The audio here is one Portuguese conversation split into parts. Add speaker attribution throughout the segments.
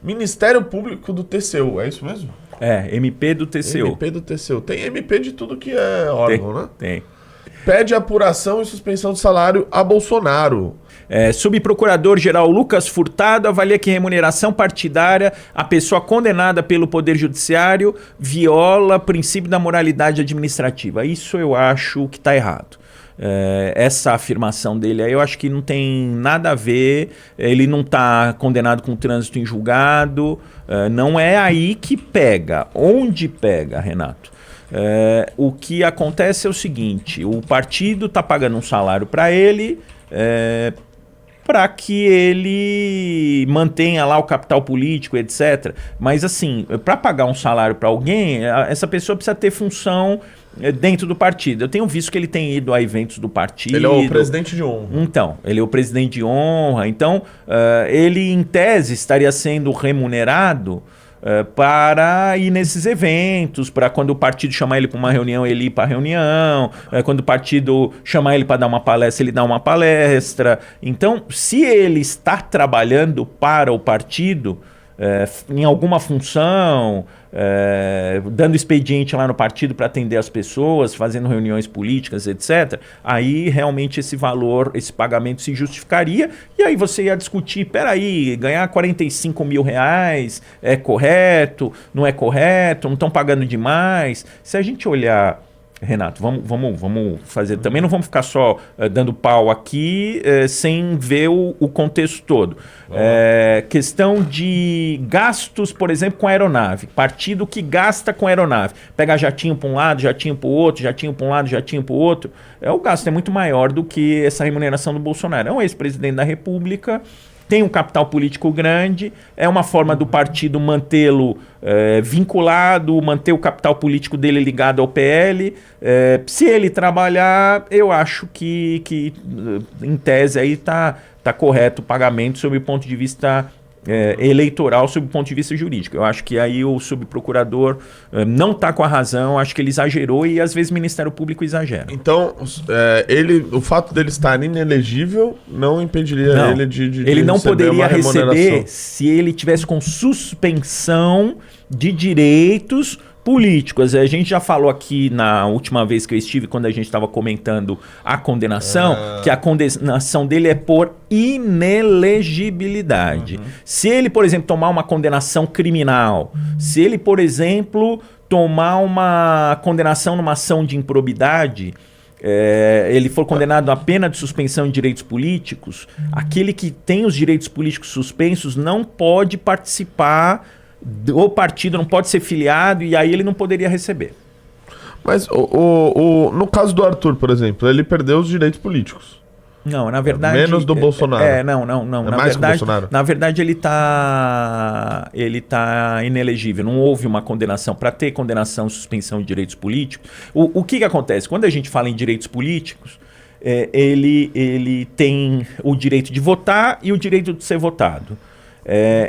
Speaker 1: Ministério Público do TCU, é isso mesmo?
Speaker 2: MP do TCU.
Speaker 1: MP do TCU. Tem MP de tudo que é órgão, né?
Speaker 2: Tem.
Speaker 1: Pede apuração e suspensão de salário a Bolsonaro.
Speaker 2: Subprocurador-geral Lucas Furtado avalia que remuneração partidária a pessoa condenada pelo Poder Judiciário viola princípio da moralidade administrativa. Isso eu acho que está errado. Essa afirmação dele aí eu acho que não tem nada a ver. Ele não está condenado com trânsito em julgado. Não é aí que pega. Onde pega, Renato? O que acontece é o seguinte: o partido está pagando um salário para ele para que ele mantenha lá o capital político, etc. Mas assim, para pagar um salário para alguém, essa pessoa precisa ter função dentro do partido. Eu tenho visto que ele tem ido a eventos do partido.
Speaker 1: Ele é o presidente de honra.
Speaker 2: Então, ele é o presidente de honra. Então, ele, em tese, estaria sendo remunerado para ir nesses eventos, para quando o partido chamar ele para uma reunião, ele ir para a reunião, quando o partido chamar ele para dar uma palestra, ele dá uma palestra. Então, se ele está trabalhando para o partido, em alguma função, dando expediente lá no partido para atender as pessoas, fazendo reuniões políticas, etc., aí realmente esse valor, esse pagamento se justificaria, e aí você ia discutir, peraí, ganhar 45 mil reais é correto, não é correto, não estão pagando demais. Se a gente olhar, Renato, vamos fazer também, não vamos ficar só dando pau aqui sem ver o contexto todo. Questão de gastos, por exemplo, com aeronave. Partido que gasta com aeronave. Pega jatinho para um lado, jatinho para o outro, jatinho para um lado, jatinho para o outro. O gasto é muito maior do que essa remuneração do Bolsonaro. É um ex-presidente da República, tem um capital político grande, é uma forma do partido mantê-lo vinculado, manter o capital político dele ligado ao PL. Se ele trabalhar, eu acho que em tese aí tá correto o pagamento sob o ponto de vista eleitoral, sob o ponto de vista jurídico. Eu acho que aí o subprocurador não está com a razão, acho que ele exagerou e às vezes o Ministério Público exagera.
Speaker 1: Então, o fato dele estar inelegível não impediria ele de
Speaker 2: ele não poderia receber
Speaker 1: remuneração.
Speaker 2: se ele tivesse com suspensão de direitos políticos. A gente já falou aqui na última vez que eu estive, quando a gente estava comentando a condenação, que a condenação dele é por inelegibilidade. Se ele, por exemplo, tomar uma condenação criminal, se ele, por exemplo, tomar uma condenação numa ação de improbidade, ele for condenado a pena de suspensão de direitos políticos, aquele que tem os direitos políticos suspensos não pode participar. O partido não pode ser filiado e aí ele não poderia receber.
Speaker 1: Mas no caso do Arthur, por exemplo, ele perdeu os direitos políticos.
Speaker 2: Não, na verdade...
Speaker 1: Menos do Bolsonaro.
Speaker 2: Não.
Speaker 1: Na verdade, que o Bolsonaro.
Speaker 2: Na verdade, ele tá inelegível. Não houve uma condenação. Para ter condenação, suspensão de direitos políticos, o que acontece? Quando a gente fala em direitos políticos, ele tem o direito de votar e o direito de ser votado.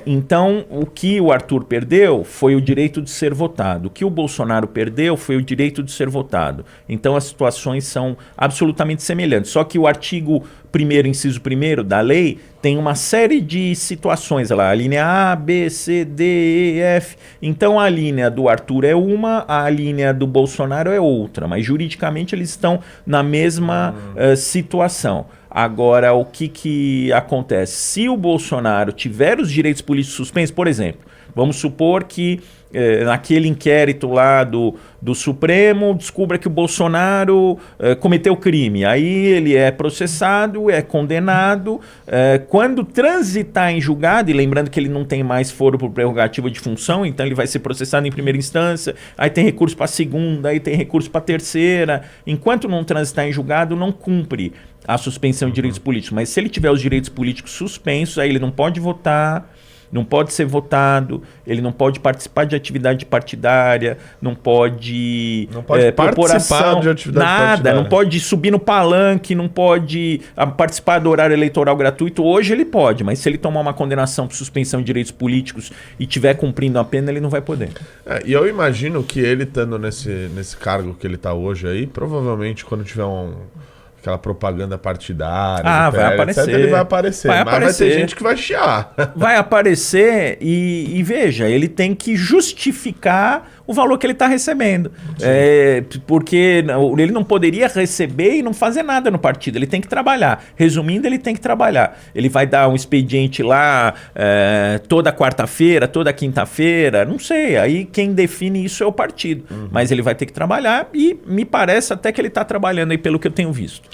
Speaker 2: Então, o que o Arthur perdeu foi o direito de ser votado. O que o Bolsonaro perdeu foi o direito de ser votado. Então, as situações são absolutamente semelhantes. Só que o artigo 1º, inciso 1º da lei tem uma série de situações lá. A linha A, B, C, D, E, F. Então, a linha do Arthur é uma, a linha do Bolsonaro é outra. Mas, juridicamente, eles estão na mesma situação. Agora, o que acontece? Se o Bolsonaro tiver os direitos políticos suspensos, por exemplo, vamos supor que naquele inquérito lá do Supremo descubra que o Bolsonaro cometeu crime. Aí ele é processado, é condenado. Quando transitar em julgado, e lembrando que ele não tem mais foro por prerrogativa de função, então ele vai ser processado em primeira instância, aí tem recurso para segunda, aí tem recurso para terceira. Enquanto não transitar em julgado, não cumpre a suspensão de direitos políticos. Mas se ele tiver os direitos políticos suspensos, aí ele não pode votar, não pode ser votado, ele não pode participar de atividade partidária, não pode
Speaker 1: participar de atividade partidária.
Speaker 2: Não pode subir no palanque, não pode participar do horário eleitoral gratuito. Hoje ele pode, mas se ele tomar uma condenação por suspensão de direitos políticos e estiver cumprindo a pena, ele não vai poder.
Speaker 1: E eu imagino que ele estando nesse cargo que ele está hoje aí, provavelmente quando tiver aquela propaganda partidária.
Speaker 2: Ah,
Speaker 1: do
Speaker 2: vai
Speaker 1: PL,
Speaker 2: aparecer.
Speaker 1: Ele vai aparecer.
Speaker 2: Vai
Speaker 1: Mas
Speaker 2: aparecer.
Speaker 1: vai ter gente que vai chiar.
Speaker 2: Vai aparecer e veja, ele tem que justificar o valor que ele está recebendo. Porque ele não poderia receber e não fazer nada no partido. Ele tem que trabalhar. Resumindo, ele tem que trabalhar. Ele vai dar um expediente lá toda quarta-feira, toda quinta-feira, não sei. Aí quem define isso é o partido. Mas ele vai ter que trabalhar e me parece até que ele está trabalhando aí pelo que eu tenho visto.